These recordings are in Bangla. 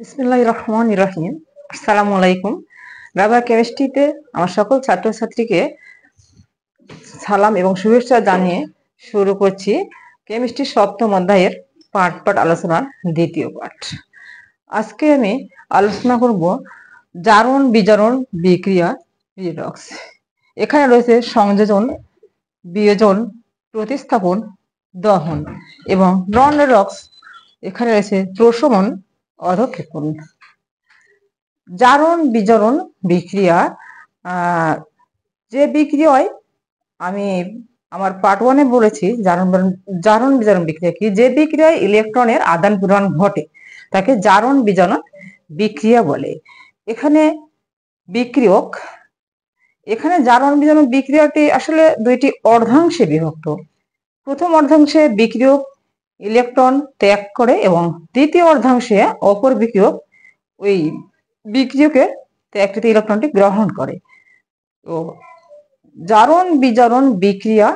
বিসমিল্লাহির রহমানির রহিম। আসসালামু আলাইকুম। রাবার কেমিস্ট্রিতে আমার সকল ছাত্রছাত্রীকে সালাম এবং শুভেচ্ছা জানিয়ে শুরু করছি কেমিস্ট্রি সপ্তম অধ্যায়ের পাঠ আলোচনার দ্বিতীয় পাঠ। আজকে আমি আলোচনা করব জারণ বিজারণ বিক্রিয়া রিডক্স। এখানে রয়েছে সংযোজন, বিয়োজন, প্রতিস্থাপন, দহন এবং নন রিডক্স। এখানে রয়েছে প্রশমন, অধঃক্ষেপণ। জারণ বিজারণ বিক্রিয়া, যে বিক্রিয়ায় আমি আমার পার্ট 1-এ বলেছি জারণ বিজারণ বিক্রিয়া কি, যে বিক্রিয়ায় ইলেকট্রনের আদান প্রদান ঘটে তাকে জারণ বিজারণ বিক্রিয়া বলে। এখানে বিক্রিয়ক, এখানে জারণ বিজারণ বিক্রিয়াটি আসলে দুইটি অর্ধাংশে বিভক্ত। প্রথম অর্ধাংশে বিক্রিয়ক ইলেকট্রন ত্যাগ করে এবং দ্বিতীয় অর্ধাংশে অপর বিক্রিয়ক ওই বিক্রিয়কের ত্যাগকৃত ইলেকট্রনটি গ্রহণ করে। তো জারণ বিজারণ বিক্রিয়া,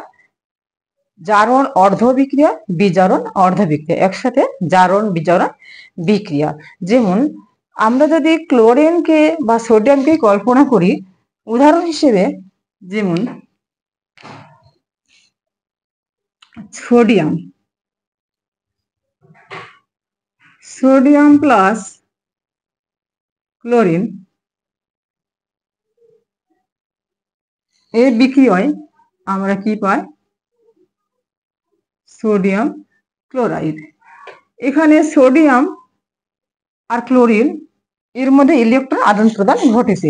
জারণ অর্ধ বিক্রিয়া, বিজারণ অর্ধ বিক্রিয়া, একসাথে জারণ বিজারণ বিক্রিয়া। যেমন আমরা যদি ক্লোরিনকে বা সোডিয়ামকে কল্পনা করি উদাহরণ হিসেবে, যেমন সোডিয়াম প্লাস ক্লোরিন, এই বিক্রিয়ায় আমরা কি পাই? Sodium chloride. এখানে সোডিয়াম আর ক্লোরিন এর মধ্যে ইলেকট্রন আদান প্রদান ঘটেছে।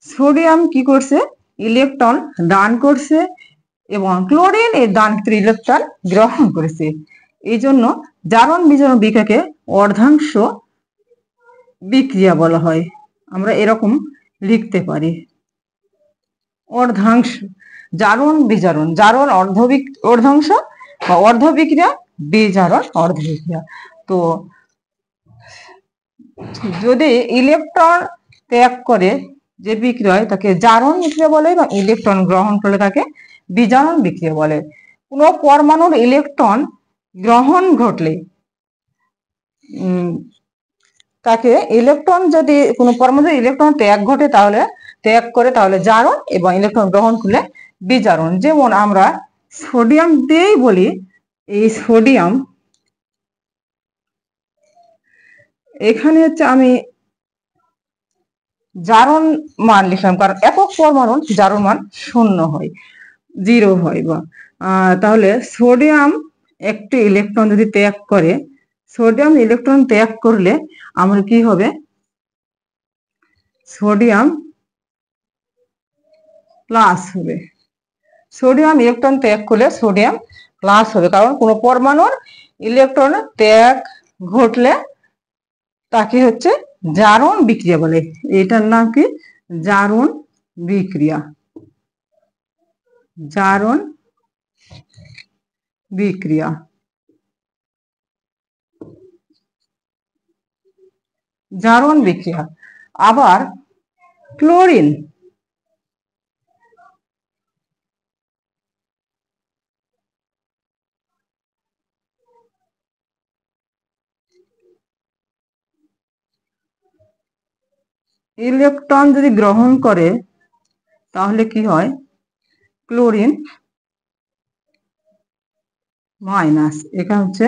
সোডিয়াম কি করছে? ইলেকট্রন দান করছে এবং ক্লোরিন এই দানকৃত ইলেকট্রন গ্রহণ করেছে। এই জন্য জারণ বিজারণ বিক্রিয়াকে অর্ধাংশ বিক্রিয়া বলা হয়। আমরা এরকম লিখতে পারি, অর্ধাংশ জারণ বিজারণ, জারণ অর্ধাংশ বা অর্ধ বিক্রিয়া, বিজারণ অর্ধ বিক্রিয়া। তো যদি ইলেকট্রন ত্যাগ করে যে বিক্রিয়া তাকে জারণ বিক্রিয়া বলে এবং ইলেকট্রন গ্রহণ করলে তাকে বিজারণ বিক্রিয়া বলে। কোন পরমাণুর ইলেকট্রন গ্রহণ ঘটলে তাকে ইলেকট্রন, যদি কোনো পরমাণুর ইলেকট্রন ত্যাগ করে তাহলে জারণ এবং ইলেকট্রন গ্রহণ করলে বিজারণ। যেমন আমরা সোডিয়াম দিয়েই বলি, এই সোডিয়াম, এখানে হচ্ছে আমি জারণ মান লিখলাম কারণ একক পরমাণুর জারণ মান 0 হয়, 0 হয়। বা তাহলে সোডিয়াম একটি ইলেকট্রন যদি ত্যাগ করে, সোডিয়াম ইলেকট্রন ত্যাগ করলে আমার কি হবে? সোডিয়াম প্লাস হবে। সোডিয়াম ইলেকট্রন ত্যাগ করলে সোডিয়াম প্লাস হবে, কারণ কোন পরমাণুর ইলেকট্রন ত্যাগ ঘটলে তাকে হচ্ছে জারণ বিক্রিয়া বলে। এটার নাম কি? জারণ বিক্রিয়া। জারণ বিক্রিয়া। জারণ বিক্রিয়া। আবার ক্লোরিন, ইলেকট্রন যদি গ্রহণ করে তাহলে কি হয়? ক্লোরিন মাইনাস, এটা হচ্ছে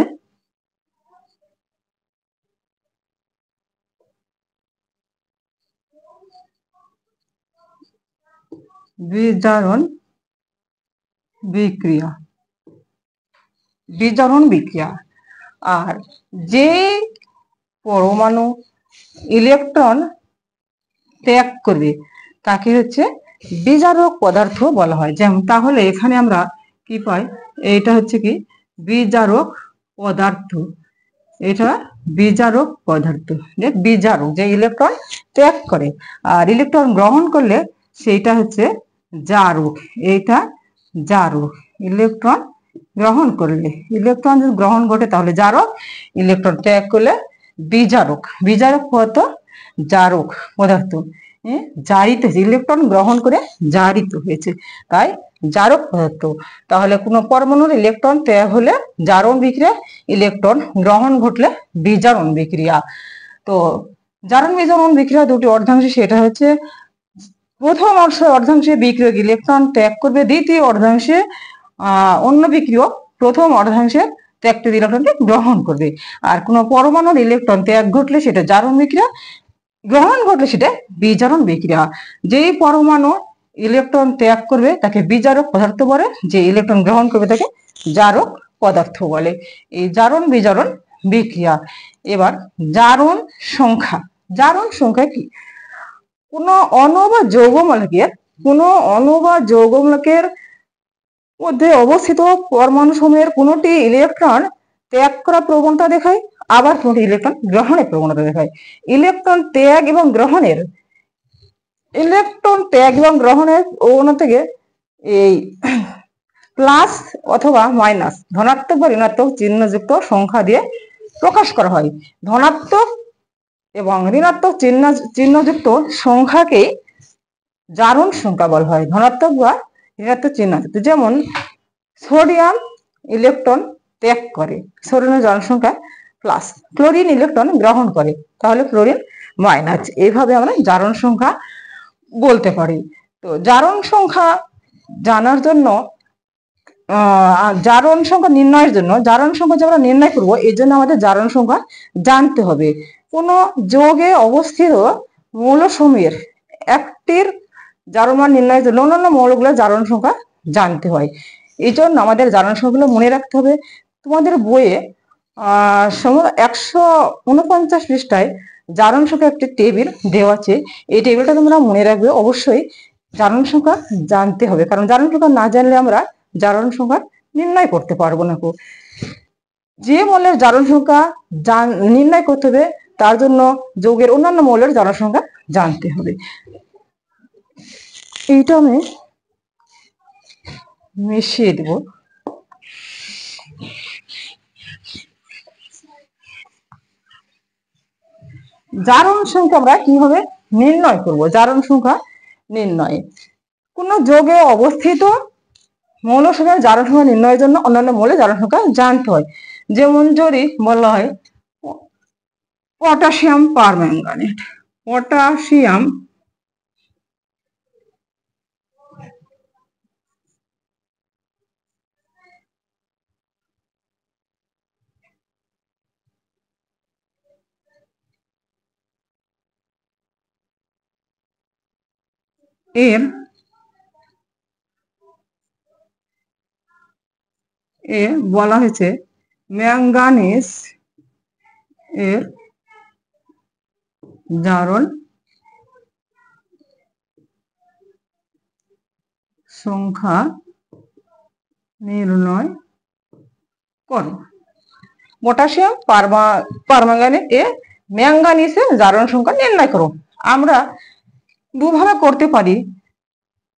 বিজারণ বিক্রিয়া। বিজারণ বিক্রিয়া। আর যে পরমাণু ইলেকট্রন ত্যাগ করবে তাকে হচ্ছে বিজারক পদার্থ বলা হয়। যেমন তাহলে এখানে আমরা কি পাই? এইটা হচ্ছে কি? বিজারক পদার্থ। এটা বিজারক পদার্থ, যে বিজারক, যে ইলেকট্রন ত্যাগ করে আর ইলেকট্রন গ্রহণ করলে সেইটা হচ্ছে জারক। এইটা জারক। ইলেকট্রন গ্রহণ করলে, ইলেকট্রন যদি গ্রহণ ঘটে তাহলে জারক, ইলেকট্রন ত্যাগ করলে বিজারক। বিজারক পদার্থ জারক পদার্থ, জারিত হয়েছে, ইলেকট্রন গ্রহণ করে জারিত হয়েছে, তাই জারক পদার্থ। তাহলে কোনো পরমাণুর ইলেকট্রন ত্যাগ হলে জারণ বিক্রিয়া, ইলেকট্রন গ্রহণ ঘটলে বিজারণ বিক্রিয়া। তো জারণ বিজারণ বিক্রিয়া দুটি অর্ধাংশে, সেটা হচ্ছে প্রথম অর্ধাংশে বিক্রিয়ক ইলেকট্রন ত্যাগ করবে, দ্বিতীয় অর্ধাংশে অন্য বিক্রিয়ক প্রথম অর্ধাংশে ত্যাগকৃত ইলেকট্রনকে গ্রহণ করবে। আর কোনো পরমাণুর ইলেকট্রন ত্যাগ ঘটলে সেটা জারণ বিক্রিয়া, গ্রহণ ঘটলে সেটা বিজারণ বিক্রিয়া। যেই পরমাণু ইলেকট্রন ত্যাগ করবে তাকে বিজারক পদার্থ বলে, যে ইলেকট্রন গ্রহণ করবে তাকে জারক পদার্থ বলে। এই জারণ বিজারণ বিক্রিয়া। এবার জারণ সংখ্যা। জারণ সংখ্যা কি? কোনো অণু বা যৌগমূলকের মধ্যে অবস্থিত পরমাণু সমূহের কোনটি ইলেকট্রন ত্যাগ করার প্রবণতা দেখায়, আবার কোনটি ইলেকট্রন গ্রহণের প্রবণতা দেখায়। ইলেকট্রন ত্যাগ এবং গ্রহণের প্রবণতা থেকে এই প্লাস অথবা মাইনাস, ধনাত্মক বা ঋণাত্মক চিহ্নযুক্ত সংখ্যা দিয়ে প্রকাশ করা হয়। ধনাত্মক এবং ঋণাত্মক চিহ্নযুক্ত সংখ্যাকে জারণ সংখ্যা বলা হয়, ধনাত্মক বা ঋণাত্মক চিহ্নযুক্ত। যেমন সোডিয়াম ইলেকট্রন ত্যাগ করে, সোডিয়ামের জারণ সংখ্যা প্লাস। ক্লোরিন ইলেকট্রন গ্রহণ করে, তাহলে ক্লোরিন মাইনাস। এইভাবে আমরা জারণ সংখ্যা বলতে পারি। তো জারণ সংখ্যা জানার জন্য, জারণ সংখ্যা নির্ণয়ের জন্য, জারণ সংখ্যা যে আমরা নির্ণয় করবো এই জন্য আমাদের জারণ সংখ্যা জানতে হবে। কোন যৌগে অবস্থিত মৌলসমূহের একটির জারণ মান নির্ণয়ের জন্য অন্যান্য মৌলগুলোর জারণ সংখ্যা জানতে হয়। এই জন্য আমাদের জারণ সংখ্যাগুলো মনে রাখতে হবে। তোমাদের বইয়ে 149 পৃষ্ঠায় জারণ সংখ্যা একটি টেবিল দেওয়া আছে, এই টেবিলটা তোমরা মনে রাখবে। অবশ্যই জারণ সংখ্যা জানতে হবে, কারণ জারণ সংখ্যা না জানলে আমরা জারণ সংখ্যা নির্ণয় করতে পারবো না। যে মৌলের জারণ সংখ্যা নির্ণয় করতে হবে তার জন্য যৌগের অন্যান্য মৌলের জারণ সংখ্যা জানতে হবে। এইটা আমি মিশিয়ে দেব। জারণ সংখ্যা আমরা কিভাবে নির্ণয় করব? জারণ সংখ্যা নির্ণয়, কোন যৌগে অবস্থিত মৌলসমূহের জারণ সংখ্যা নির্ণয়ের জন্য অন্যান্য মৌলের জারণ সংখ্যা জানতে হয়। যেমন যদি বলা হয় পটাশিয়াম পারম্যাঙ্গানেট, পটাশিয়াম এর বলা হয়েছে ম্যাঙ্গানিজ এর জারণ সংখ্যা নির্ণয় করো। পটাশিয়াম পারম্যাঙ্গানেট এ ম্যাঙ্গানিজের জারণ সংখ্যা নির্ণয় করো। আমরা দুভাবে করতে পারি।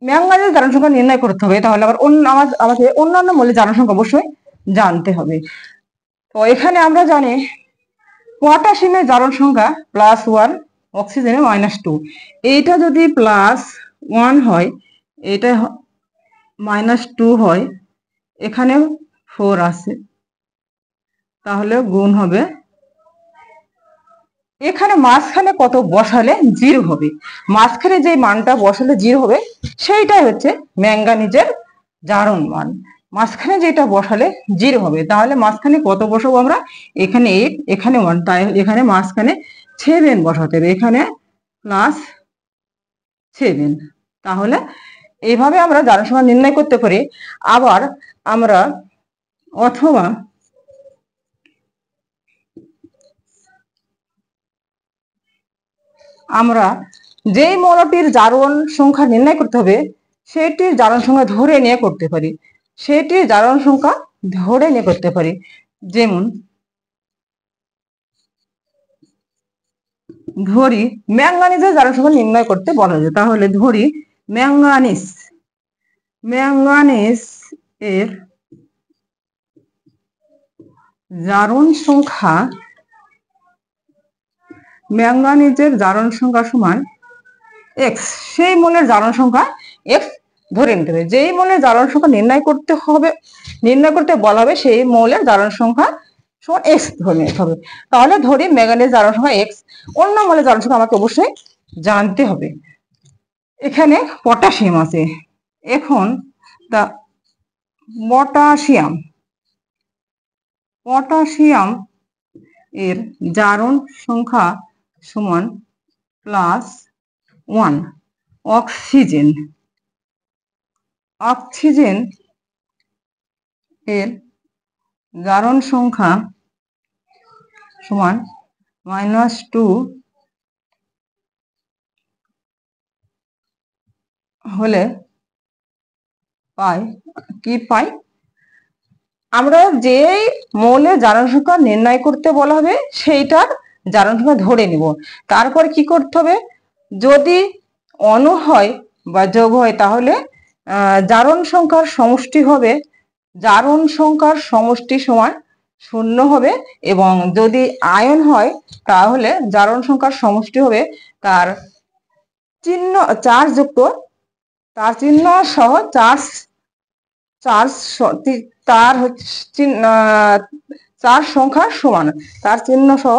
ম্যাঙ্গানিজের জারণ সংখ্যা নির্ণয় করতে হবে, তাহলে আবার আমাকে অন্যান্য মৌলের জারণ সংখ্যা অবশ্যই জানতে হবে। তো এখানে আমরা জানি পটাশিয়ামের জারণ সংখ্যা +1, অক্সিজেনের -2। এইটা যদি +1 হয়, এটা -2 হয়, এখানে 4 আছে, তাহলে গুণ হবে। এখানে মাঝখানে কত বসালে 0 হবে, মাঝখানে যে মানটা বসালে 0 হবে সেইটাই হচ্ছে ম্যাঙ্গানিজের জারণ মান। মাঝখানে যেটা বসালে 0 হবে, তাহলে মাঝখানে কত বসাবো আমরা? এখানে 8, এখানে 1, তাই এখানে মাঝখানে 7 বসাতে হবে, এখানে +7। তাহলে এইভাবে আমরা জারণ সংখ্যা নির্ণয় করতে পারি। আবার আমরা অথবা আমরা যেই মৌলটির জারণ সংখ্যা নির্ণয় করতে হবে সেটির জারণ সংখ্যা ধরে নিয়ে করতে পারি, সেটির জারণ সংখ্যা ধরে নিয়ে করতে পারি। যেমন ধরি ম্যাঙ্গানিজের জারণ সংখ্যা নির্ণয় করতে বলা যায়, তাহলে ধরি ম্যাঙ্গানিজ এর জারণ সংখ্যা, ম্যাঙ্গানিজের জারণ সংখ্যা সমান x। সেই মৌলের জারণ সংখ্যা x ধরে নিতে হবে। যেই মৌলের জারণ সংখ্যা নির্ণয় করতে বলা হবে সেই মৌলের জারণ সংখ্যা সমান এক্স ধরে নিতে হবে। তাহলে ধরি ম্যাঙ্গানিজ জারণ সংখ্যা এক্স, অন্য মৌলের জারণ সংখ্যা আমাকে অবশ্যই জানতে হবে। এখানে পটাশিয়াম আছে, এখন পটাশিয়াম পটাশিয়াম এর জারণ সংখ্যা সমান +1। অক্সিজেন অক্সিজেন এর জারণ সংখ্যা সমান -2 হলে কি পাই, আমরা যে মৌলের জারণ সংখ্যা নির্ণয় করতে বলা হবে সেইটার জারণ সংখ্যা ধরে নিব। তারপর কি করতে হবে, যদি অণু হয় বা যৌগ হয় তাহলে জারণ সংখ্যার সমষ্টি হবে, জারণ সংখ্যার সমষ্টি সমান 0 হবে, এবং যদি আয়ন হয় তাহলে জারণ সংখ্যার সমষ্টি হবে তার চিহ্ন চার্জযুক্ত, তার চিহ্ন সহ চার্জ তার চার সংখ্যার সমান, তার চিহ্ন সহ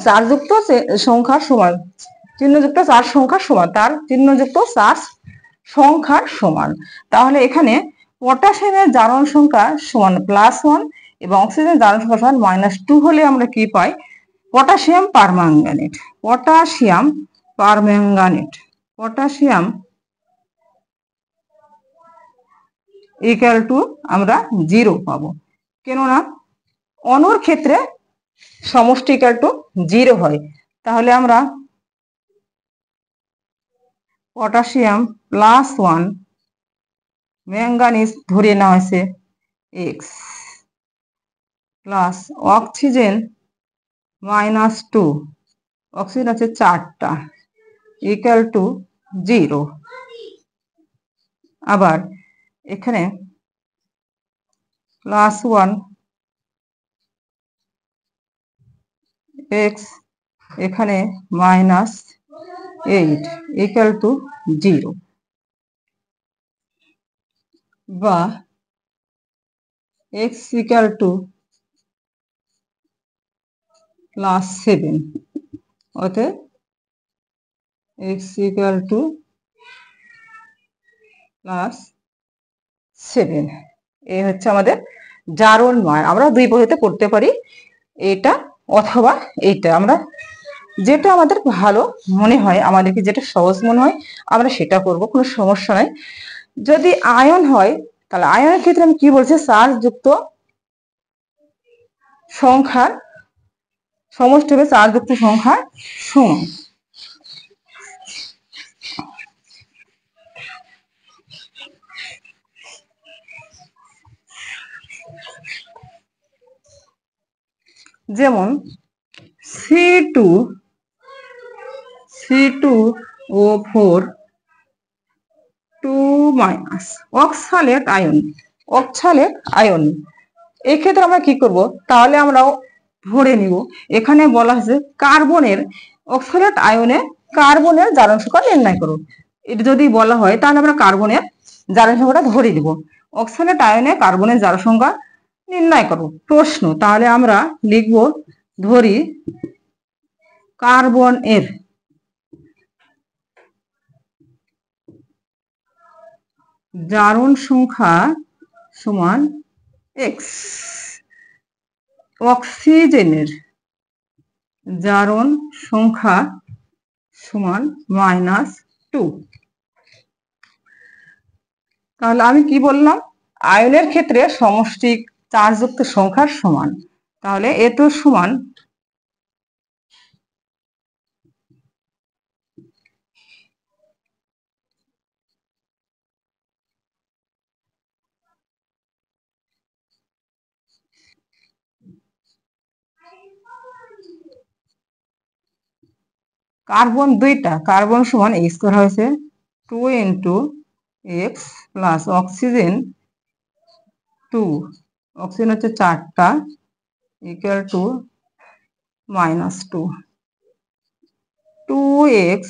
চার্জযুক্ত সংখ্যার সমান, চিহ্নযুক্ত চার সংখ্যার সমান, তার চিহ্নযুক্ত চার সংখ্যার সমান। তাহলে এখানে পটাশিয়ামের জারণ সংখ্যা সমান +1 এবং অক্সিজেনের জারণ সংখ্যা সমান -2 হলে আমরা কি পাই, potassium permanganate. Potassium permanganate potassium আমরা 0 পাবো, কেননা অণুর ক্ষেত্রে সমষ্টি = 0 হয়। তাহলে আমরা পটাশিয়াম +1, ম্যাঙ্গানিজ ধরে নেওয়া হয়েছে এক্স, প্লাস অক্সিজেন -2, অক্সিজেন আছে 4টা, =0। আবার এখানে +1 x, এখানে -8 =0, বা x +7, অতএব x +7। এই হচ্ছে আমাদের জারণ মান। আমরা দুই পদ্ধতিতে করতে পারি, এটা অথবা এইটা, আমরা যেটা আমাদের ভালো মনে হয়, আমাদেরকে যেটা সহজ মনে হয় আমরা সেটা করব, কোনো সমস্যা নাই। যদি আয়ন হয় তাহলে আয়নের ক্ষেত্রে আমি কি বলছি, চার্জযুক্ত সংখ্যার সমষ্টি হবে চার্জযুক্ত সংখ্যার সমান। যেমন C2O4 2- অক্সালেট আয়ন। এক্ষেত্রে আমরা কি করব, তাহলে আমরাও ধরে নিব, এখানে বলা হয়েছে কার্বনের অক্সালেট আয়নে কার্বনের জারণ সংখ্যা নির্ণয় করো। এটা যদি বলা হয় তাহলে আমরা কার্বনের জারণ সংখ্যাটা ধরে নিব, অক্সালেট আয়নে কার্বনের জারণ সংখ্যা নির্ণয় করো প্রশ্ন। তাহলে আমরা লিখব, ধরি কার্বন এর জারণ সংখ্যা সমান x, অক্সিজেনের জারণ সংখ্যা সমান -2। তাহলে আমি কি বললাম, আয়নের ক্ষেত্রে সমষ্টি চার্জযুক্ত সংখ্যার সমান, তাহলে এত সমান কার্বন দুইটা, কার্বন সমান x করা হয়েছে 2 × x প্লাস অক্সিজেন 2, অক্সিজেন হচ্ছে 4টা, =-2, 2x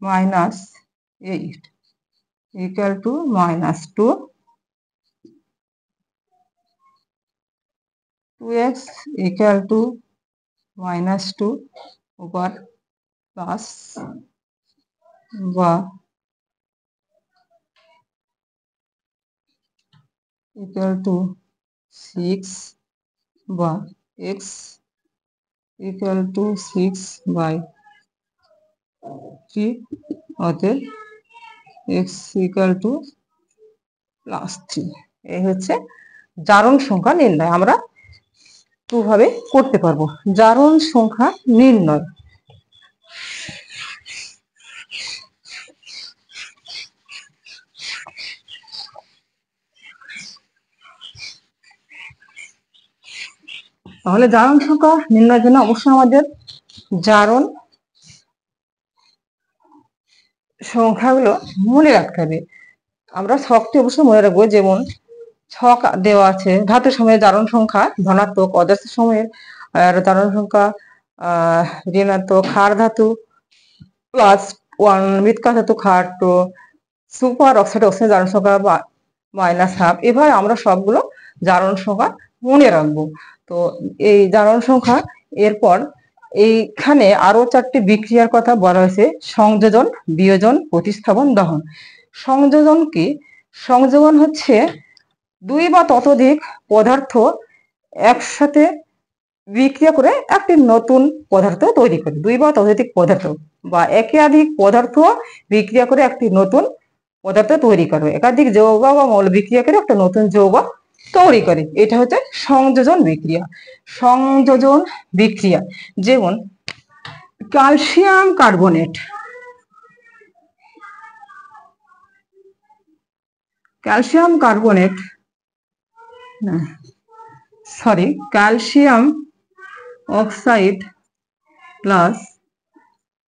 - 8 = -2, 2x equal to -2 over plus বা ইকুয়াল টু 6 বা x ইকুয়াল টু 6/3 অতএব x ইকুয়াল টু +3। এই হচ্ছে জারণ সংখ্যা নির্ণয়। আমরা দুভাবে করতে পারবো জারণ সংখ্যা নির্ণয়। তাহলে জারণ সংখ্যা নির্ণয়ের জন্য অবশ্যই আমাদের জারণ সংখ্যাগুলো মনে রাখতে হবে। আমরা ছকটি অবশ্যই মনে রাখবো। যেমন ছক দেওয়া আছে, ধাতুর সময়ের জারণ সংখ্যা ধনাত্মক, অধাতুর সময়ের জারণ সংখ্যা ঋণাত্মক, ক্ষার ধাতু +1, মৃৎকা ধাতু ক্ষার 2, সুপার অক্সাইড অক্সাইড জারণ সংখ্যা -1/2। এবার আমরা সবগুলো জারণ সংখ্যা মনে রাখবো। তো এই জারণ সংখ্যা এরপর এইখানে আরো 4টি বিক্রিয়ার কথা বলা হয়েছে: সংযোজন, বিয়োজন, প্রতিস্থাপন, দহন। সংযোজন কি? সংযোজন হচ্ছে দুই বা ততোধিক পদার্থ একসাথে বিক্রিয়া করে একটি নতুন পদার্থ তৈরি করে। দুই বা ততোধিক পদার্থ বা একাধিক পদার্থ বিক্রিয়া করে একটি নতুন পদার্থ তৈরি করে। একাধিক যৌগ বা মৌল বিক্রিয়া করে একটা নতুন যৌগ তৈরি করে। এটা হচ্ছে সংযোজন বিক্রিয়া। সংযোজন বিক্রিয়া যেমন calcium carbonate, calcium oxide plus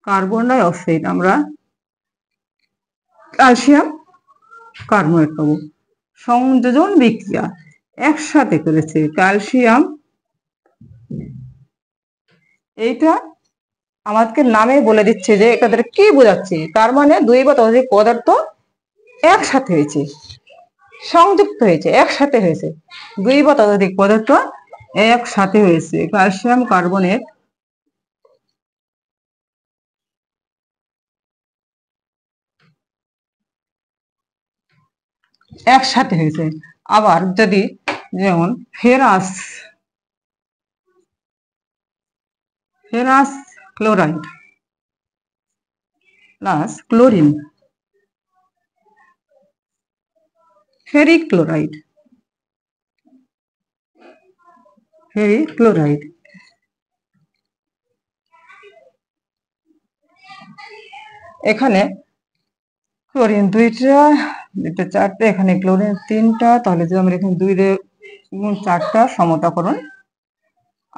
carbon dioxide, আমরা ক্যালসিয়াম কার্বনেট পাবো। সংযোজন বিক্রিয়া একসাথে করেছে ক্যালসিয়াম, এইটা আমাদেরকে নামে বলে দিচ্ছে যে এটাদের কি বোঝাচ্ছে। তার মানে দুই বা ততোধিক পদার্থ একসাথে হয়েছে, সংযুক্ত হয়েছে, একসাথে হয়েছে। দুই বা ততোধিক পদার্থ একসাথে হয়েছে, ক্যালসিয়াম কার্বনেট একসাথে হয়েছে। আবার যদি যেমন ferrous chloride plus chlorine, ferric chloride এখানে ক্লোরিন দুইটা 4টা, এখানে ক্লোরিন 3টা, তাহলে যদি আমরা এখানে 2 গুণ 4টা সমতাকরণ।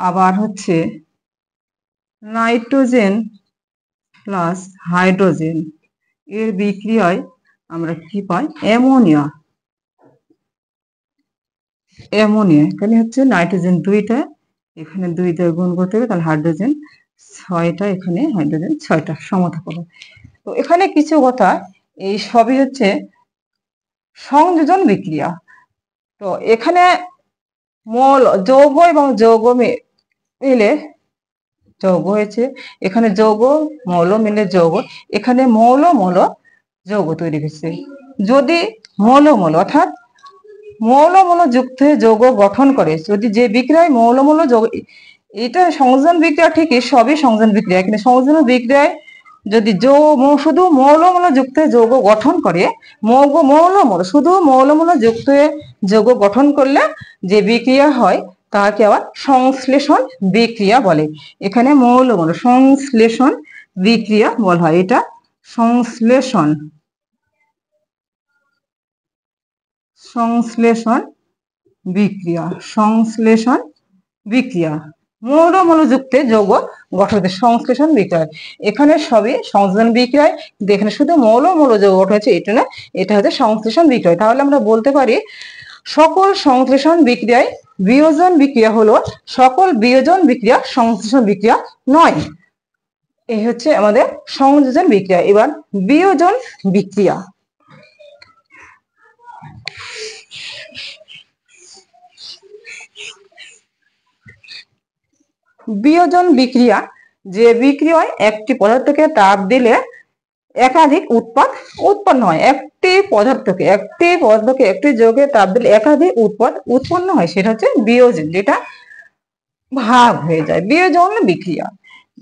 আবার হচ্ছে নাইট্রোজেন প্লাস হাইড্রোজেন এর বিক্রিয়ায় আমরা কি পাই? অ্যামোনিয়া। এখানে হচ্ছে নাইট্রোজেন 2টা, এখানে 2 দিয়ে গুণ করতে হবে, তাহলে হাইড্রোজেন 6টা, এখানে হাইড্রোজেন 6টা সমতাকরণ। তো এখানে কিছু কথা, এই সবই হচ্ছে সংযোজন বিক্রিয়া। তো এখানে যৌগ এবং যৌগ মিলে যৌগ হয়েছে, এখানে যৌগ মৌল মিলে যৌগ, এখানে মৌল যৌগ তৈরি হয়েছে। যদি মৌল অর্থাৎ মৌল যুক্ত হয়ে যৌগ গঠন করে, যদি যে বিক্রিয়ায় মৌল যৌগ, এটা সংযোজন বিক্রিয়া ঠিকই, সবই সংযোজন বিক্রিয়া, কিন্তু সংযোজন বিক্রিয়ায় যদি শুধু মৌল যুক্ত হয়ে যৌগ গঠন করে, শুধু মৌল যুক্ত হয়ে যৌগ গঠন করলে যে বিক্রিয়া হয় তাকে আবার সংশ্লেষণ বিক্রিয়া বলে। এখানে মৌল সংশ্লেষণ বিক্রিয়া বলা হয়, এটা সংশ্লেষণ বিক্রিয়া মৌল যুক্ত যৌগ গঠন সংশ্লেষণ বিক্রিয়া। এখানে সবই সংযোজন বিক্রিয়ায়, কিন্তু এখানে শুধু মৌল যৌগ গঠন হচ্ছে, এটা না, এটা হচ্ছে সংশ্লেষণ বিক্রিয়া। তাহলে আমরা বলতে পারি সকল সংশ্লেষণ বিক্রিয়ায় বিয়োজন বিক্রিয়া হলো, সকল বিয়োজন বিক্রিয়া সংশ্লেষণ বিক্রিয়া নয়। এই হচ্ছে আমাদের সংযোজন বিক্রিয়া। এবার বিয়োজন বিক্রিয়া। বিয়োজন বিক্রিয়া, যে বিক্রিয়ায় একটি পদার্থকে তাপ দিলে একাধিক উৎপাদ উৎপন্ন হয়। একটি পদার্থকে একটি যৌগে তাপ দিলে একাধিক উৎপাদ উৎপন্ন হয়, সেটা হচ্ছে বিয়োজন, যেটা ভাগ হয়ে যায়, বিয়োজন বিক্রিয়া।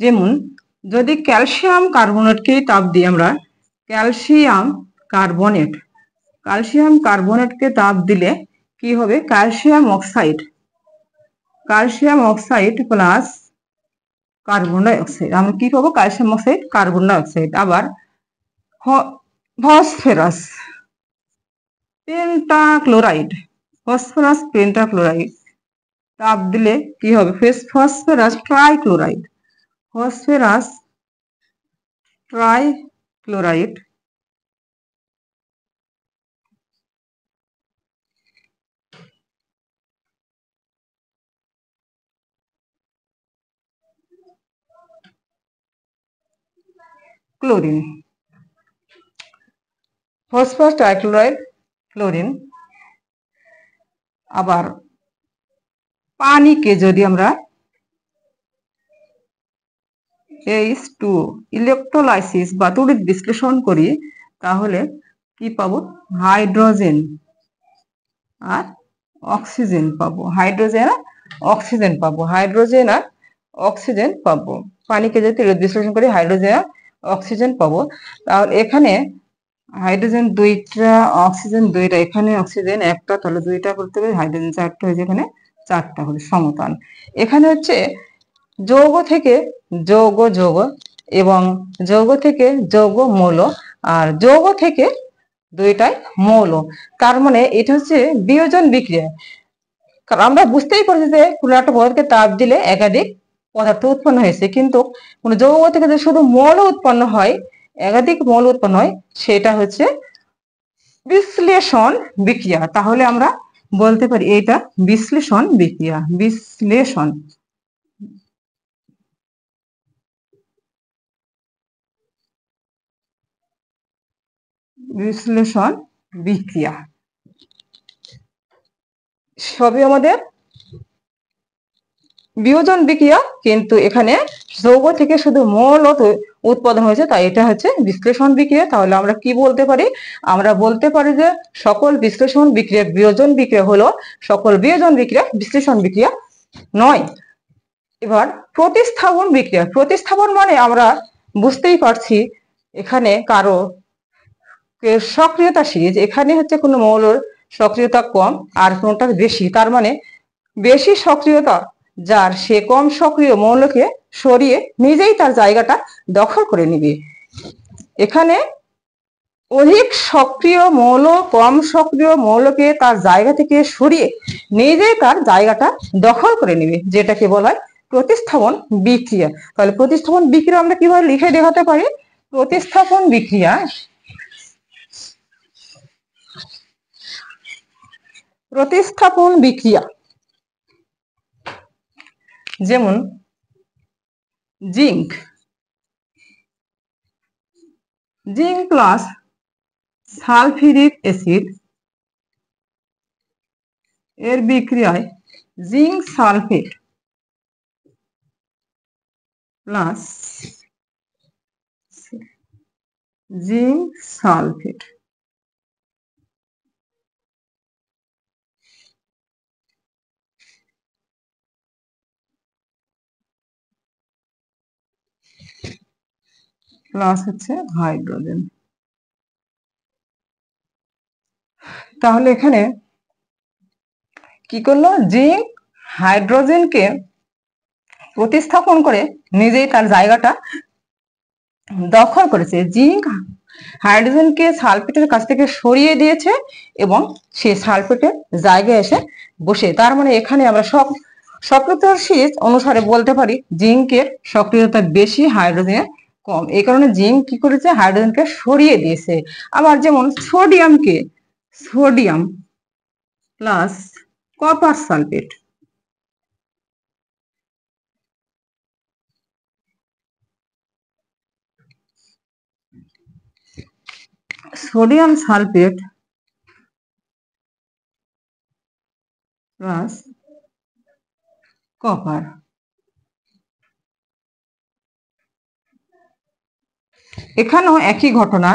যেমন যদি ক্যালসিয়াম কার্বনেটকে তাপ দিই আমরা, ক্যালসিয়াম কার্বনেটকে তাপ দিলে কি হবে, calcium oxide plus carbon dioxide, আমরা কি পাবো, calcium oxide carbon die oxide. আবার ফসফরাস পেন্টাক্লোরাইড তাপ দিলে কি হবে, phosphorus trichloride chlorine, phosphorus trichloride chlorine. আবার পানিকে যদি আমরা H2 ইলেকট্রোলাইসিস বা তড়িৎ বিশ্লেষণ করি, তাহলে কি পাবো, হাইড্রোজেন আর অক্সিজেন পাবো, পানিকে যদি তড়িৎ বিশ্লেষণ করি হাইড্রোজেন আর অক্সিজেন পাবো। তাহলে এখানে হাইড্রোজেন দুইটা, অক্সিজেন দুইটা, এখানে অক্সিজেন একটা, তাহলে দুইটা করতে হবে, হাইড্রোজেন চারটা হয়েছে, এখানে চারটা হলো সমতান। এখানে হচ্ছে যৌগ থেকে যৌগ এবং যৌগ থেকে যৌগ মৌল, আর যৌগ থেকে দুইটাই মৌল। তার মানে এটা হচ্ছে বিয়োজন বিক্রিয়া। কারণ আমরা বুঝতেই পারছি যে কোনো একটা পদার্থকে তাপ দিলে একাধিক পদার্থ উৎপন্ন হয়েছে, কিন্তু কোনো যৌগ থেকে যে শুধু মৌল উৎপন্ন হয়, একাধিক মৌল উৎপন্ন হয়, সেটা হচ্ছে বিশ্লেষণ বিক্রিয়া। তাহলে আমরা বলতে পারি এটা বিশ্লেষণ বিক্রিয়া। বিশ্লেষণ বিক্রিয়া সবই আমাদের বিয়োজন বিক্রিয়া, কিন্তু এখানে যৌগ থেকে শুধু মৌল উৎপাদন হয়েছে, তাই এটা হচ্ছে বিশ্লেষণ বিক্রিয়া। তাহলে আমরা কি বলতে পারি, আমরা বলতে পারি যে সকল বিশ্লেষণ বিক্রিয়া বিয়োজন বিক্রিয়া হলো, সকল বিয়োজন বিক্রিয়া বিশ্লেষণ বিক্রিয়া নয়। এবার প্রতিস্থাপন মানে আমরা বুঝতেই পারছি, এখানে কারো সক্রিয়তা সিরিজ, এখানে হচ্ছে কোনো মৌলের সক্রিয়তা কম আর কোনটা বেশি, তার মানে বেশি সক্রিয়তা যার, সে কম সক্রিয় মৌলকে সরিয়ে নিজেই তার জায়গাটা দখল করে নিবে। এখানে অধিক সক্রিয় মৌল কম সক্রিয় মৌলকে তার জায়গা থেকে সরিয়ে নিজেই তার জায়গাটা দখল করে নিবে, যেটাকে বলা হয় প্রতিস্থাপন বিক্রিয়া। তাহলে প্রতিস্থাপন বিক্রিয়া আমরা কিভাবে লিখে দেখাতে পারি, প্রতিস্থাপন বিক্রিয়া যেমন জিঙ্ক প্লাস সালফিউরিক অ্যাসিড এর বিক্রিয়ায় zinc sulphate plus zinc sulphate plus হচ্ছে হাইড্রোজেন। তাহলে এখানে কি করলো, জিঙ্ক হাইড্রোজেনকে প্রতিস্থাপন করে নিজেই তার জায়গাটা দখল করেছে, জিঙ্ক হাইড্রোজেনকে সালফেটের কাছ থেকে সরিয়ে দিয়েছে এবং সে সালফেটের জায়গায় এসে বসে। তার মানে এখানে আমরা সক্রিয়তার সিরিজ অনুসারে বলতে পারি জিঙ্কের সক্রিয়তা বেশি, হাইড্রোজেনের কম। এই কারণে জিঙ্ক কি করেছে, হাইড্রোজেনকে সরিয়ে দিয়েছে। আবার যেমন sodium plus copper sulphate, sodium sulphate plus copper, এখানেও একই ঘটনা।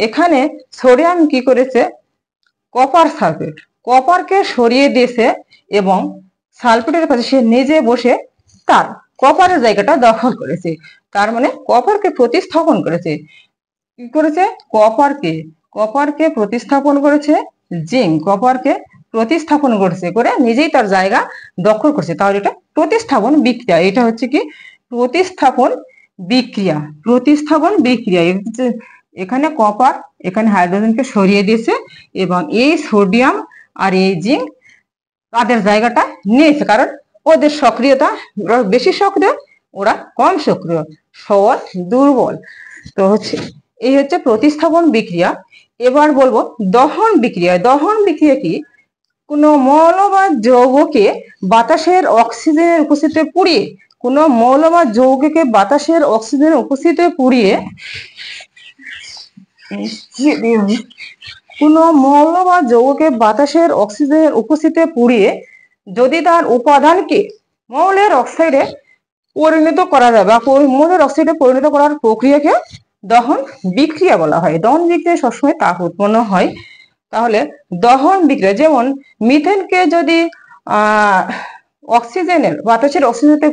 এখানে সোডিয়াম কি করেছে, কপার সালফেট, কপারকে সরিয়ে দিয়েছে এবং সালফেটের পাশে সে নিজে বসে তার কপারের জায়গাটা দখল করেছে। তার মানে কপারকে প্রতিস্থাপন করেছে। কি করেছে, কপারকে প্রতিস্থাপন করেছে জিঙ্ক, কপারকে প্রতিস্থাপন করেছে করে নিজেই তার জায়গা দখল করছে। তাহলে এটা প্রতিস্থাপন বিক্রিয়া। এটা হচ্ছে কি প্রতিস্থাপন বিক্রিয়া। প্রতিস্থাপন বিক্রিয়া, এখানে কপার এখানে হাইড্রোজেনকে সরিয়ে দিয়েছে এবং এই সোডিয়াম আর এই জিঙ্ক তাদের জায়গাটা নিয়েছে, কারণ ওদের সক্রিয়তা, ওরা বেশি সক্রিয়, ওরা কম সক্রিয়, সহজ দুর্বল। তো হচ্ছে এই হচ্ছে প্রতিস্থাপন বিক্রিয়া। এবার বলবো দহন বিক্রিয়া। দহন বিক্রিয়া কি, কোনো মৌল বা যৌগকে বাতাসের অক্সিজেনের উপস্থিতিতে পুড়িয়ে, কোনো মৌল বা যৌগকে বাতাসের অক্সিজেনের উপস্থিতিতে পুড়িয়ে, কোনো মৌল বা যৌগকে বাতাসের অক্সিজেনের উপস্থিতিতে পুড়িয়ে যদি তার উপাদানকে মৌলের অক্সাইডে পরিণত করা যায় বা মৌলের অক্সাইডে পরিণত করার প্রক্রিয়াকে দহন বিক্রিয়া বলা হয়। দহন বিক্রিয়া সবসময় তাপ উৎপন্ন হয়। তাহলে দহন বিক্রিয়া, যেমন মিথেনকে যদি অক্সিজেনের বাতাসের অক্সিজেনে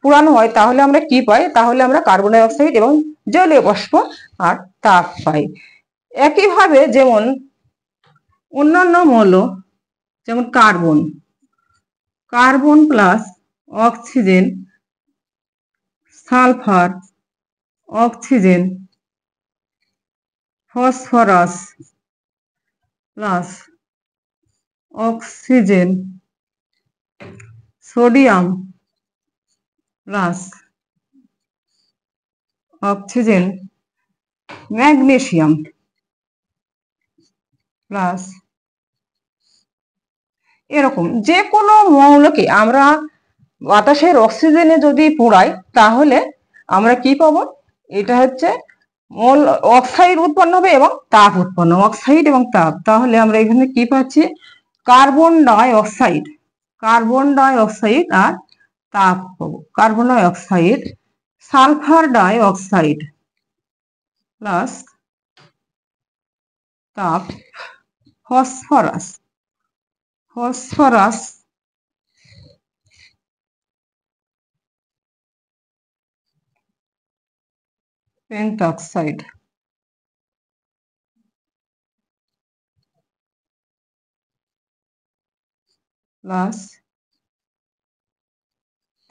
পুড়ানো হয় তাহলে আমরা কি পাই, তাহলে আমরা কার্বন ডাই অক্সাইড এবং জলীয় বাষ্প আর তাপ পাই। একইভাবে যেমন অন্যান্য মৌল, যেমন carbon plus oxygen, sulphur, oxygen, phosphorus plus oxygen, sodium plus oxygen, magnesium plus, এরকম যে কোনো মৌলকে আমরা বাতাসের অক্সিজেনে যদি পোড়াই তাহলে আমরা কি পাবো, এটা হচ্ছে অক্সাইড উৎপন্ন হবে এবং তাপ উৎপন্ন, অক্সাইড এবং তাপ। তাহলে আমরা এখানে কি পাচ্ছি, কার্বন ডাই অক্সাইড আর তাপ পাবো। Carbon die oxide, sulphur die oxide plus তাপ, ফসফরাস পেন্টঅক্সাইড প্লাস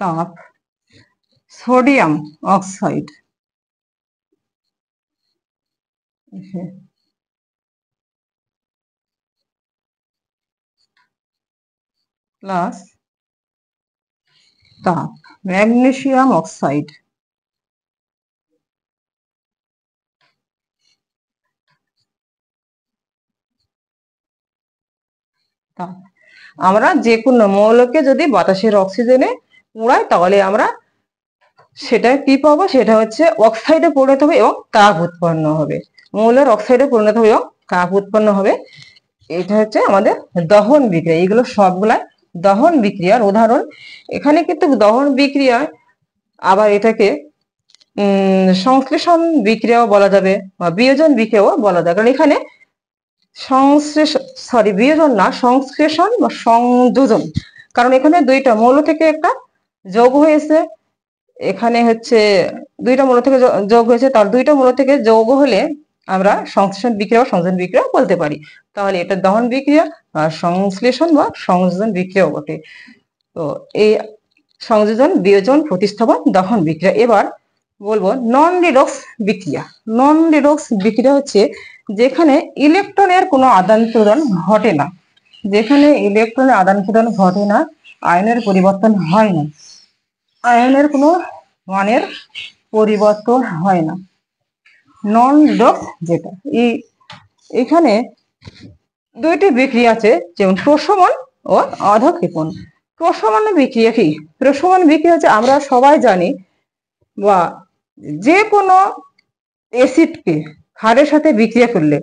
তাপ, সোডিয়াম অক্সাইড প্লাস তাপ, ম্যাগনেসিয়াম অক্সাইড। আমরা যে কোনো মৌলকে যদি বাতাসের অক্সিজেনে পোড়াই তাহলে আমরা সেটা কি পাবো, সেটা হচ্ছে অক্সাইডে পরিণত হবে এবং তাপ উৎপন্ন হবে। মৌলের অক্সাইডে পরিণত হবে এবং তাপ উৎপন্ন হবে। এটা হচ্ছে আমাদের দহন বিক্রিয়া। এগুলো সবগুলাই দহন বিক্রিয়ার উদাহরণ। এখানে কিন্তু দহন বিক্রিয়া আবার এটাকে সংশ্লেষণ বিক্রিয়াও বলা যাবে বা বিয়োজন বিক্রিয়াও বলা যায়, কারণ এখানে বিয়োজন না, সংশ্লেষণ বা সংযোজন, কারণ এখানে দুইটা মৌল থেকে একটা যোগ হয়েছে। এখানে হচ্ছে দুইটা মৌল থেকে যোগ হয়েছে, তার দুইটা মৌল থেকে যোগ হলে আমরা সংশ্লেষণ বিক্রিয়া বা সংযোজন বিক্রিয়া বলতে পারি। তাহলে এটা দহন বিক্রিয়া আর সংশ্লেষণ বা সংযোজন বিক্রিয়াও বটে। তো এই সংযোজন, বিয়োজন, প্রতিস্থাপন, দহন বিক্রিয়া। এবার বলবো নন রিডক্স বিক্রিয়া। নন রিডক্স বিক্রিয়া হচ্ছে যেখানে ইলেকট্রনের কোনো আদান প্রদান ঘটে না, যেখানে ইলেকট্রনের আদান প্রদান ঘটে না, আয়নের পরিবর্তন হয় না, আয়নের কোনো মানের পরিবর্তন হয় না, নন রিডক্স যেটা। এখানে দুইটি বিক্রিয়া আছে, যেমন প্রশমন ও অধঃক্ষেপণ। প্রশমন বিক্রিয়া কি, প্রশমন বিক্রিয়া হচ্ছে আমরা সবাই জানি বা যে কোনো অ্যাসিডকে ক্ষারের সাথে বিক্রিয়া করলে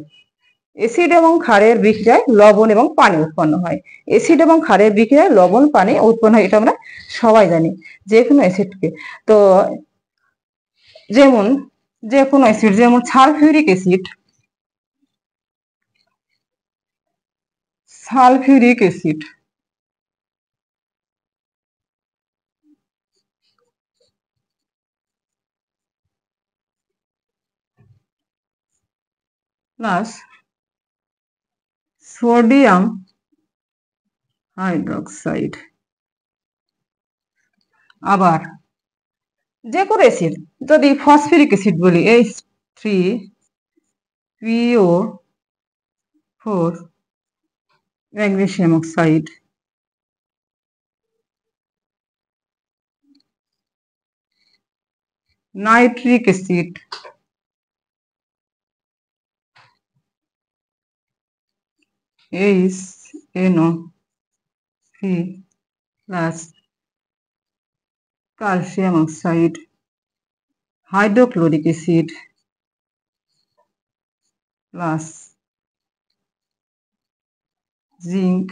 অ্যাসিড এবং ক্ষারের বিক্রিয়ায় লবণ এবং পানি উৎপন্ন হয়। অ্যাসিড এবং ক্ষারের বিক্রিয়ায় লবণ পানি উৎপন্ন হয়, এটা আমরা সবাই জানি যে কোনো অ্যাসিডকে। তো যেমন যে কোনো অ্যাসিড যেমন sulphuric acid, sulphuric acid plus sodium hydroxide. আবার যে কোনো অ্যাসিড, যদি ফসফরিক অ্যাসিড বলি H3PO4 magnesium oxide, nitric acid, HNO3 plus calcium oxide, hydrochloric acid plus zinc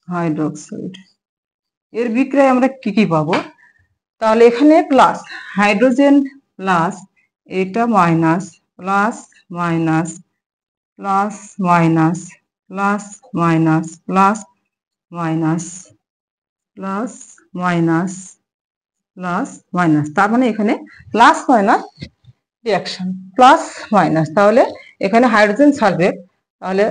hydroxide. এর বিক্রিয়ায় আমরা কি কি পাবো? তাহলে এখানে প্লাস হাইড্রোজেন প্লাস, এটা minus, plus minus, plus minus, plus minus, plus minus, plus minus, plus minus. তার মানে এখানে plus minus reaction, plus minus. তাহলে এখানে হাইড্রোজেন সালফেট, তাহলে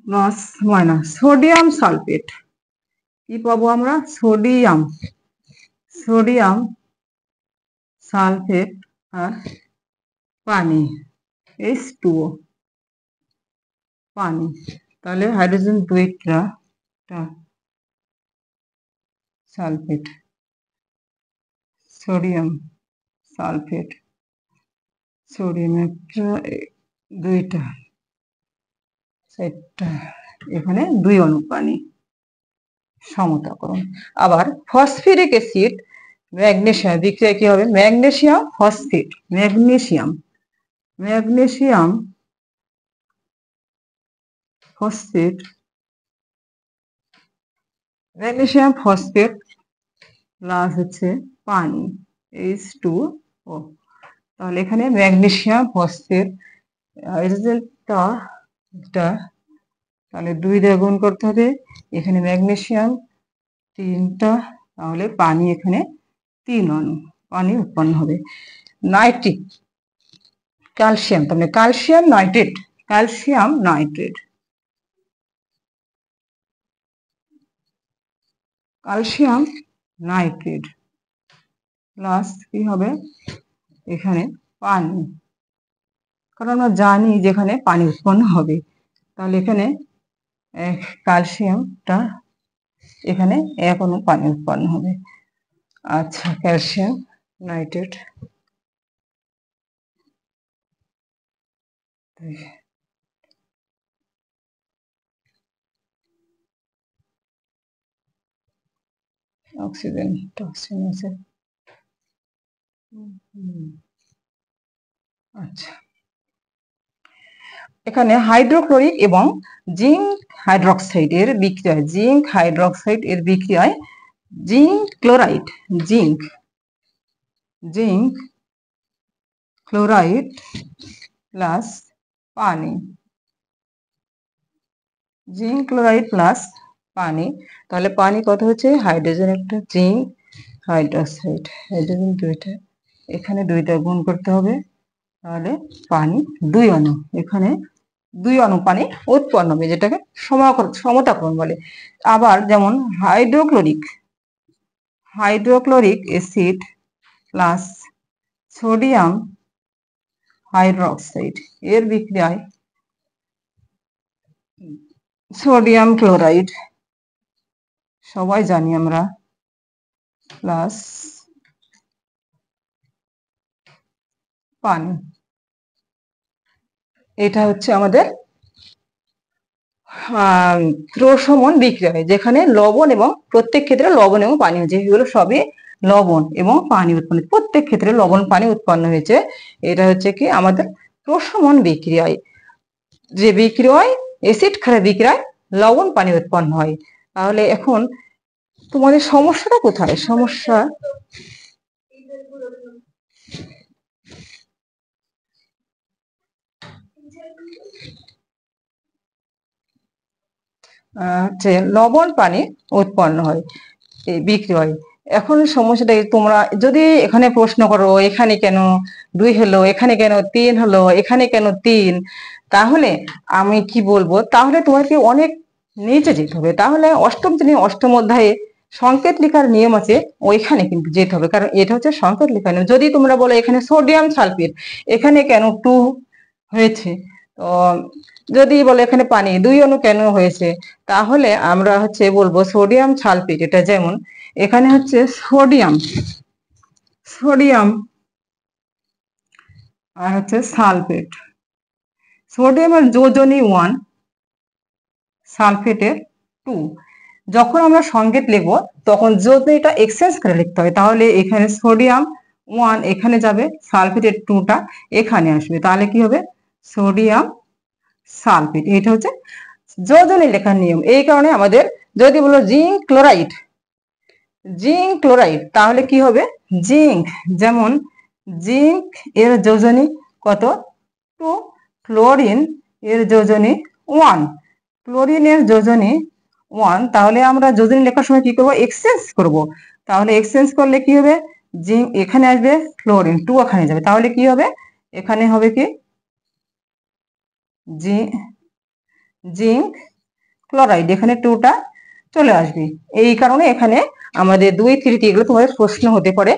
প্লাস মাইনাস। সোডিয়াম সালফেট কি পাবো আমরা? সোডিয়াম, সোডিয়াম সালফেট আর পানি, H2O পানি। তাহলে হাইড্রোজেন দুইটা সালফেট, সোডিয়াম সালফেট, সোডিয়াম একটা দুইটা চারটা, এখানে 2 অণু পানি, সমতাকরণ। আবার ফসফরিক অ্যাসিড ম্যাগনেসিয়াম বিক্রিয়া কি হবে? Magnesium phosphate, magnesium, magnesium phosphate, magnesium phosphate plus হচ্ছে পানি, H2O। তাহলে এখানে ম্যাগনেসিয়াম ফসফেট রেজাল্টটা এটা, তাহলে 2 দিয়ে গুণ করতে হবে। এখানে ম্যাগনেসিয়াম 3টা, তাহলে পানি এখানে 3 অণু পানি উৎপন্ন হবে। নাইট্রিক ক্যালসিয়াম, তাহলে calcium nitrate, calcium nitrate, calcium nitrate plus কি হবে? এখানে পানি, কারণ আমরা জানি যেখানে পানি উৎপন্ন হবে। তাহলে এখানে ক্যালসিয়ামটা এখানে 1 অণু পানি উৎপন্ন হবে। আচ্ছা, ক্যালসিয়াম নাইট্রেট অক্সিজেন টক্সিন আছে। আচ্ছা, এখানে হাইড্রোক্লোরিক এবং জিঙ্ক হাইড্রোক্সাইড এর বিক্রিয়ায়, জিঙ্ক হাইড্রোক্সাইড এর বিক্রিয়ায় zinc chloride, zinc, zinc chloride plus পানি, জিঙ্ক ক্লোরাইড প্লাস পানি। তাহলে পানি কত হচ্ছে? হাইড্রোজেন একটা, জিঙ্ক হাইড্রোক্সাইড, হাইড্রোজেন দুইটা, এখানে 2টা গুণ করতে হবে। তাহলে পানি 2 অণু, এখানে 2 অণু পানি উৎপন্ন হবে, যেটাকে সমতাকরণ বলে। আবার যেমন hydrochloric, hydrochloric acid plus sodium hydroxide এর বিক্রিয়ায় সোডিয়াম ক্লোরাইড, সবাই জানি আমরা, প্লাস পানি। এটা হচ্ছে আমাদের প্রশমন বিক্রিয়া, যেখানে লবণ এবং প্রত্যেক ক্ষেত্রে লবণ এবং পানি, যেগুলো সবই লবণ এবং পানি উৎপন্ন, প্রত্যেক ক্ষেত্রে লবণ পানি উৎপন্ন হয়েছে। এটা হচ্ছে কি আমাদের প্রশমন বিক্রিয়ায়, যে বিক্রিয়ায় অ্যাসিড ক্ষারের বিক্রিয়ায় লবণ পানি উৎপন্ন হয়। তাহলে এখন তোমাদের সমস্যাটা কোথায়? সমস্যা হচ্ছে লবণ পানি উৎপন্ন হয়, এই বিক্রি হয়। এখন সমস্যাটা তোমরা যদি এখানে প্রশ্ন করো এখানে কেন 2 হলো, এখানে কেন 3 হলো, এখানে কেন 3, তাহলে আমি কি বলবো, তাহলে তোমাকে অনেক নিচে যেতে হবে। তাহলে অষ্টম শ্রেণী অষ্টম অধ্যায়ে সংকেত লেখার নিয়ম আছে, ওইখানে কিন্তু যেতে হবে, কারণ এটা হচ্ছে সংকেত লেখার নিয়ম। যদি তোমরা বলো এখানে সোডিয়াম সালফেট, এখানে কেন 2 হয়েছে, তো যদি বলে এখানে পানি 2 অণু কেন হয়েছে, তাহলে আমরা হচ্ছে বলবো সোডিয়াম সালফেট। এটা যেমন এখানে হচ্ছে সোডিয়াম, সোডিয়াম আর হচ্ছে সালফেট। সোডিয়ামের যোজনী 1, সালফেটের 2। যখন আমরা সংকেত লিখবো তখন যোজনীটা এক্সচেঞ্জ করে লিখতে হয়। তাহলে এখানে সোডিয়াম 1 এখানে যাবে, সালফেটের 2টা এখানে আসবে, তাহলে কি হবে সোডিয়াম সালফেট। এটা হচ্ছে যোজনী লেখার নিয়ম। এই কারণে আমাদের যদি বলো জিঙ্ক ক্লোরাইড, জিঙ্ক ক্লোরাইড, তাহলে কি হবে জিঙ্ক, যেমন জিঙ্ক এর যোজনী কত 2, ক্লোরিন এর যোজনী 1, ক্লোরিন এর যোজনী 1। তাহলে আমরা যোজনী লেখার সময় কি করব, এক্সচেঞ্জ করব। তাহলে এক্সচেঞ্জ করলে কি হবে, জিঙ্ক এখানে আসবে, ক্লোরিন 2 এখানে যাবে, তাহলে কি হবে এখানে হবে কি জিঙ্ক ক্লোরাইড, এখানে 2টা চলে আসবে। এই কারণে এখানে আমাদের 2, 3 এগুলো তোমাদের প্রশ্ন হতে পারে।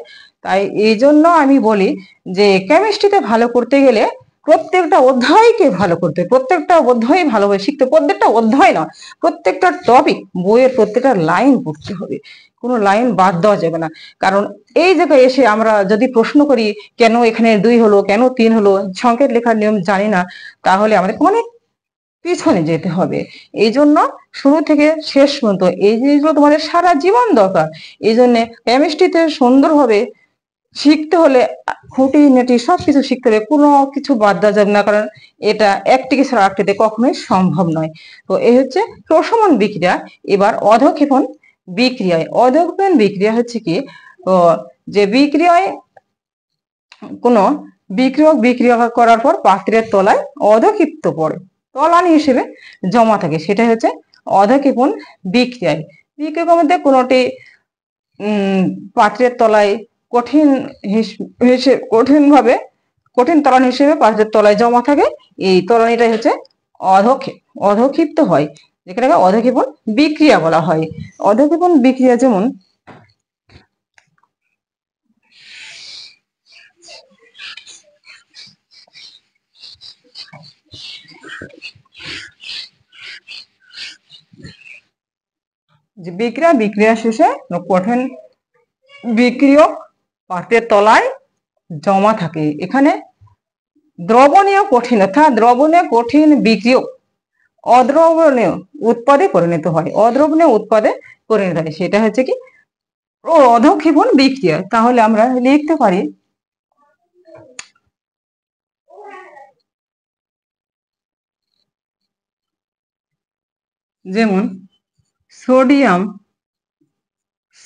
তাই এই জন্য আমি বলি যে কেমিস্ট্রিতে ভালো করতে গেলে প্রত্যেকটা অধ্যায়কে ভালো করতে, প্রত্যেকটা অধ্যায় ভালোভাবে শিখতে, প্রত্যেকটা অধ্যায় না, প্রত্যেকটা টপিক বইয়ের প্রত্যেকটা লাইন পড়তে হবে, কোনো লাইন বাদ দেওয়া যাবে না। কারণ এই জায়গায় এসে আমরা যদি প্রশ্ন করি কেন এখানে 2 হলো, কেন 3 হলো, সংকেত লেখার নিয়ম জানি না, তাহলে আমাদের অনেক পিছনে যেতে হবে। এই জন্য শুরু থেকে শেষ পর্যন্ত এই জিনিসগুলো তোমাদের সারা জীবন দরকার। এই জন্য কেমিস্ট্রিতে সুন্দরভাবে শিখতে হলে খুঁটিনাটি সবকিছু শিখতে হবে, কোনো কিছু বাদ দেওয়া যাবে না, কারণ এটা একটিকে ছাড়া আরেকটিতে কখনোই সম্ভব নয়। তো এই হচ্ছে প্রশমন বিক্রিয়া। এবার অধঃক্ষেপণ বিক্রিয়ায়, অধঃক্ষেপণ বিক্রিয়া হচ্ছে কি, তো যে বিক্রিয়ায় কোনো বিক্রিয়ক বিক্রিয়া করার পর পাত্রের তলায় অধঃক্ষিপ্ত পড়ে, তলানি হিসেবে জমা থাকে, সেটাই হচ্ছে অধঃক্ষেপণ বিক্রিয়ায়। বিক্রিয়কের মধ্যে কোনোটি পাত্রের তলায় কঠিন তলানি হিসেবে পাত্রের তলায় জমা থাকে, এই তলানিটাই হচ্ছে অধঃক্ষিপ্ত হয়, যেটাকে অধঃক্ষেপণ বিক্রিয়া বলা হয়। অধঃক্ষেপণ বিক্রিয়া যেমন যে বিক্রিয়া শেষে কঠিন বিক্রিয়ক পাত্রের তলায় জমা থাকে। এখানে দ্রবণীয় কঠিন, অর্থাৎ দ্রবণীয় কঠিন বিক্রিয়ক অদ্রবণীয় উৎপাদে পরিণত হয়, অদ্রবণীয় উৎপাদে পরিণত হয়, সেটা হচ্ছে কি অধঃক্ষেপণ বিক্রিয়া। তাহলে আমরা লিখতে পারি যেমন sodium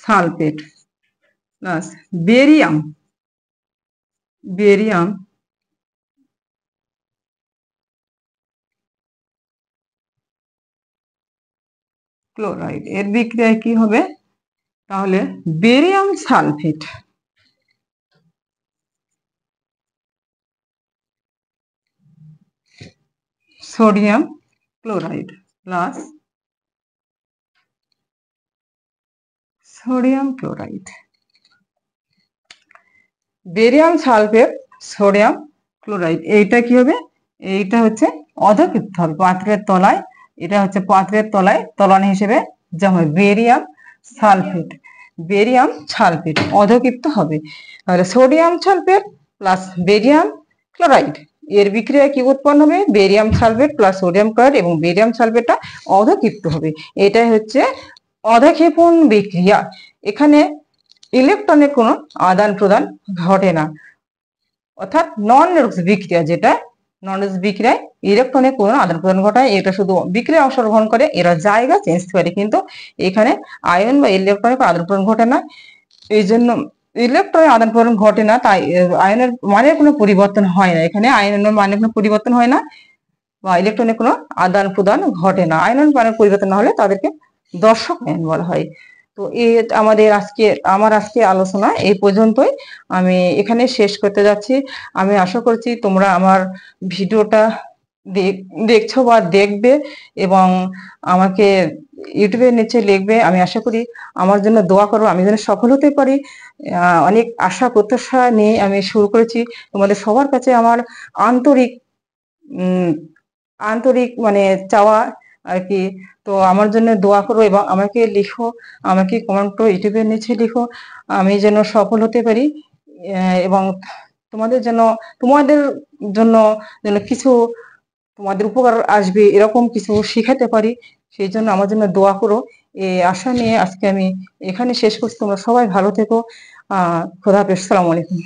sulphate plus barium chloride, এর বিক্রিয়ায় কি হবে, তাহলে barium sulphate sodium chloride plus sodium chloride, barium sulphate sodium chloride, এইটা কি হবে, এইটা হচ্ছে অধঃক্ষিপ্ত হবে পাত্রের তলায়, এটা হচ্ছে পাত্রের তলায় তলানি হিসেবে জমা বেরিয়াম সালফেট অধঃক্ষিপ্ত হবে। তাহলে sodium sulphate plus barium chloride, এর বিক্রিয়া কি উৎপন্ন হবে, barium sulphate plus sodium chloride, এবং বেরিয়াম সালফেটটা অধঃক্ষিপ্ত হবে। এটাই হচ্ছে অধঃক্ষেপণ বিক্রিয়া। এখানে ইলেকট্রনের কোনো আদান প্রদান ঘটে না, অর্থাৎ নন রেডক্স বিক্রিয়া, যেটা নন রেডক্স বিক্রিয়ায় ইলেকট্রনের কোনো আদান প্রদান ঘটায়, এটা শুধু বিক্রিয়া অংশগ্রহণ করে, এরা জায়গা চেঞ্জ করে, কিন্তু এখানে আয়ন বা ইলেকট্রনের কোনো আদান প্রদান ঘটে না। এই জন্য ইলেকট্রনের আদান প্রদান ঘটে না, তাই আয়নের মানের কোনো পরিবর্তন হয় না, এখানে আয়নের মানের কোনো পরিবর্তন হয় না। বা ইলেকট্রনের কোনো আদান প্রদান ঘটে না। আয়নন পায়নের পরিবর্তন না হলে তাদেরকে দর্শক আয়ন বলা হয়। তো আমার আজকে আলোচনা এই পর্যন্তই। আমি এখানে শেষ করতে যাচ্ছি। আমি আশা করছি তোমরা আমার ভিডিওটা দেখছো বা দেখবে এবং আমাকে ইউটিউবের নিচে লিখবে। আমি আশা করি আমার জন্য দোয়া করো, আমি যেন সফল হতে পারি। অনেক আশা প্রত্যাশা নিয়ে আমি শুরু করেছি। তোমাদের সবার কাছে আমার আন্তরিক আন্তরিক মানে চাওয়া আর কি। তো আমার জন্য দোয়া করো এবং আমাকে লিখো, আমাকে কমেন্ট করো, ইউটিউবের নিচে লিখো, আমি যেন সফল হতে পারি এবং তোমাদের জন্য যেন কিছু তোমাদের উপকার আসবে এরকম কিছু শিখাতে পারি, সেই জন্য আমার জন্য দোয়া করো। এই আশা নিয়ে আজকে আমি এখানে শেষ করছি। তোমরা সবাই ভালো থেকো। খোদা হাফেজ, আসসালামু আলাইকুম।